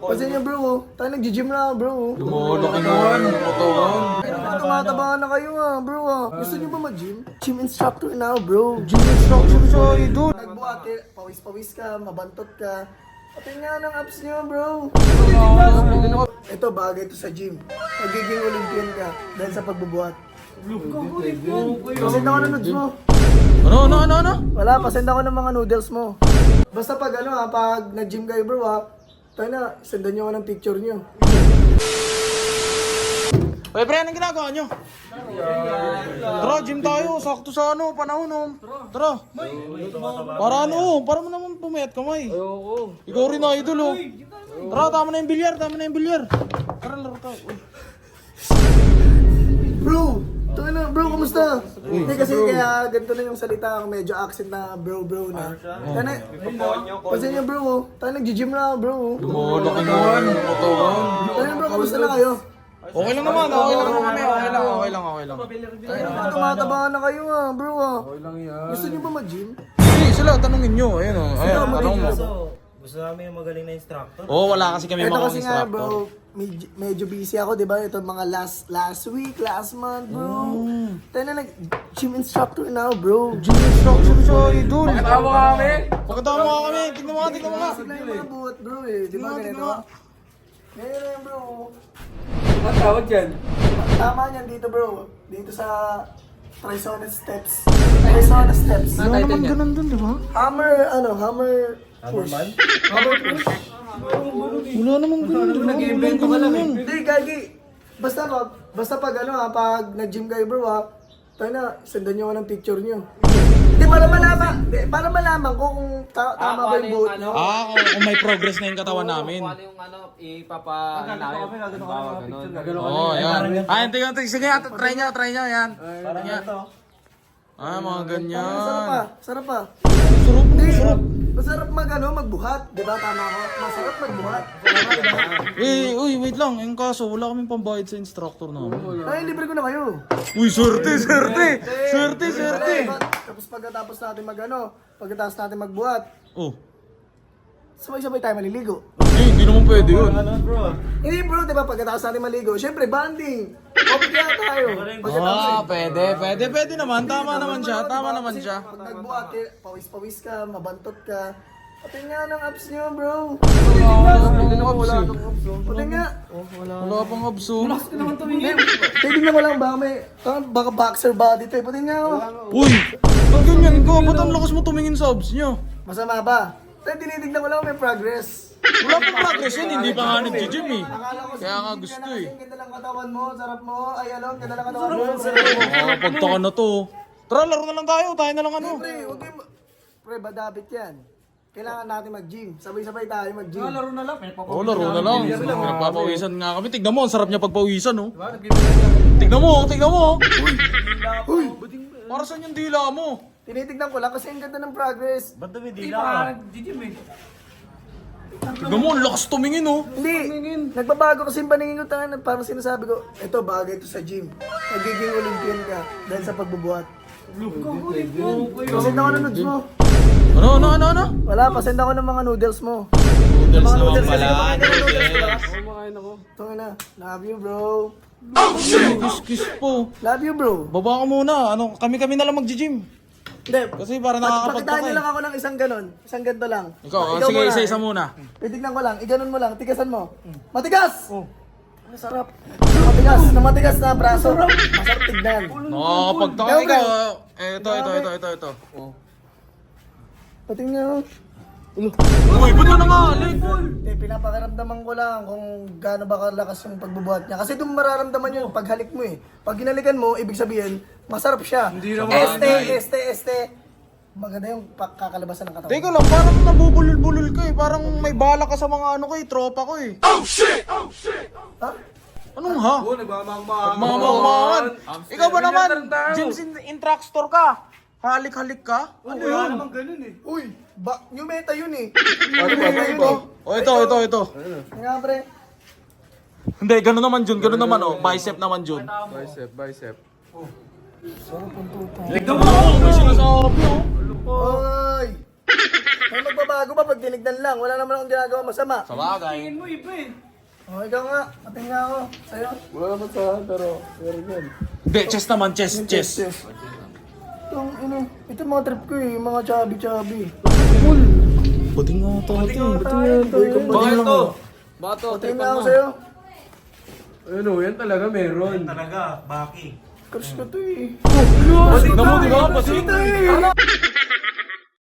Kasi niya bro, tayo nag-gym na bro. Lumalaki naman. Katawan. Tumataba na kayo bro Gusto niyo ba mag-gym? Gym instructor na bro. Gym instruction sa idol. Nagbuhat, pawis-pawis ka, mabantot ka. Pati nga ng abs niyo bro. Ito bagay to sa gym. Magiging Olympian ka dahil sa pagbubuhat. Pasend ako ng nudes mo. Ano? Wala, pasend ako ng mga noodles mo. Basta pag pag nag-gym kayo bro tayo na, sendan niyo ako ng picture niyo. Uy, pre, anong ginagawa nyo? Tara, gym tayo. Sakto sa panahon. Tara. Para para mo naman pumayat kamay. Ikaw rin idol Tara, tama na yung bilyar. Tara, laro tayo. Uy. Bro! Ito na, bro, kumusta? Hindi kasi kaya ganito na yung salita ko, medyo accent na bro na. Kaya kasi niya bro, tayo nag-gym na bro. Lumalaki naman. Katawan. Kaya bro, kumusta na kayo? Okay lang naman kami. Okay lang. Kaya tumataba na kayo bro Gusto niyo ba mag-gym? Hindi, sila, tanungin nyo. Ayun tanong mo. Gusto namin yung magaling na instructor. Wala kasi kami Ito mga kasi nga instructor. bro, medyo busy ako, di ba? Ito mga last week, last month bro. Tayo na nag-gym instructor na bro. Gym instruction sa idol. Pagkatama kami. Tignan mo nga. Sila yung mga buhat bro di ba ganito? Ngayon na yan bro. Ang tawag dyan? Tama niyan dito bro, dito sa Trisona Steps. Trisona Steps. Wala naman ganun dun, di ba? Hammer push. Hammer push. Wala naman ganun. Nag-invento ka lang Hindi, gagi. Basta pag pag nag-gym kayo bro tayo na, sendan niyo ako ng picture niyo. Hindi, para malaman ko kung tama ba yung buhat niyo. Kung may progress na yung katawan namin. Kung ano yung Yan. Tingnan. Sige, try nyo, yan. Mga ganyan. Sarap pa. Sarap. Masarap magbuhat. Di ba? Tama ako. Masarap magbuhat. Uy, wait lang. Yung kaso, wala kaming pambayad sa instructor namin. Ay, libre ko na kayo. Uy, swerte. Tapos pagkatapos natin pagkatapos natin magbuhat, Oh. sabay-sabay tayo maliligo. Hindi naman pwede yun. Hindi bro, di ba? Pagkatapos natin maligo, syempre banding. Kopit kaya tayo. Pagkatapos Pwede naman. Tama naman siya. Pag nagbuhat, pawis-pawis ka, mabantot ka. Pati nga ng abs niyo, bro. Pati nga. Wala pang abso. Tignan mo lang baka boxer body to. Pati nga. Uy, ba't ganyan ka? Ba't ang lakas mo tumingin sa abs niya? Masama ba? Tinitignan ko lang may progress. Wala pang progress yun. Hindi pa nga nag-gym Akala ko Kaya nga gusto Ang ganda ng katawan mo, sarap mo. Ay, ang ganda ng katawan mo. Pagtaka na to. Tara, laro na lang tayo. Tayo na lang Pre, huwag kayong... Pre, badabit yan. Kailangan natin mag-gym. Sabay-sabay tayo mag-gym. Laro na lang. Laro na lang. Nagpapawisan nga kami. Tignan mo, ang sarap niya pagpawisan, Tignan mo. Uy! Para saan yung dila mo? Tinitignan ko lang kasi ang ganda ng progress. Ba't dumidila ka? Tignan mo, ang lakas tumingin, Hindi, nagbabago kasi yung paningin ko tayo. Parang sinasabi ko, ito bagay to sa gym. Magiging Olympian ka dahil sa pagbubuhat. Pasend ako ng nudes mo. Ano? Wala, pasend ako ng mga noodles mo. Noodles Mga naman noodles kasi pala. kumakain ka ng noodles, diba? Ito na, love you bro. Kiss po. Love you bro. Baba ka muna. Kami na lang mag-gym. Hindi, Kasi para pakitaan nakakapagtaka niyo lang ako ng isang ganon. Isang ganito lang. Ikaw, sige, muna. isa-isa muna. Titignan ko lang, iganon mo lang, tigasan mo. Matigas! Masarap. Matigas na braso. Masarap tignan. Nakakapagtaka. Grabe. Ikaw, ito. Patingnan. Uy, ba't ka nangalit? Pinapakiramdaman ko lang kung gaano ba kalakas yung pagbubuhat niya. Kasi doon mararamdaman yun paghalik mo Pag hinalikan mo, ibig sabihin, masarap siya. Hindi naman. Este. Maganda yung kakalabasan ng katawan. Teka lang, parang nabubulol-bulol ka Parang may bala ka sa mga tropa ko Oh shit! Ha? Anong ha? Nagmamangmangan. Mamamawan. Ikaw ba naman? Gyms instructor ka? Halik-halik ka? Ano yun? Naman ganun Uy! New meta yun Ito. Nga pre. Hindi, gano'n naman Jun. Bicep naman Jun. Bicep. Sarap ang tuta. Tignan mo! May sinasabi Oy! May magbabago ba pag tinignan lang? Wala naman akong ginagawa masama. Sa bagay. Tingin mo iba eh. O, ikaw nga. Pating nga ako. Sa'yo. Wala naman sa akin, pero very good. Hindi, chess naman, chess. Ito mga trip ko eh. Mga chubby. Buting nga ito. Bakit to? Bakit to? Pating nga ako sa'yo. Ano, yan talaga meron. Talaga, Baki. Crush ko to eh. Namu, di ba? Pasito eh.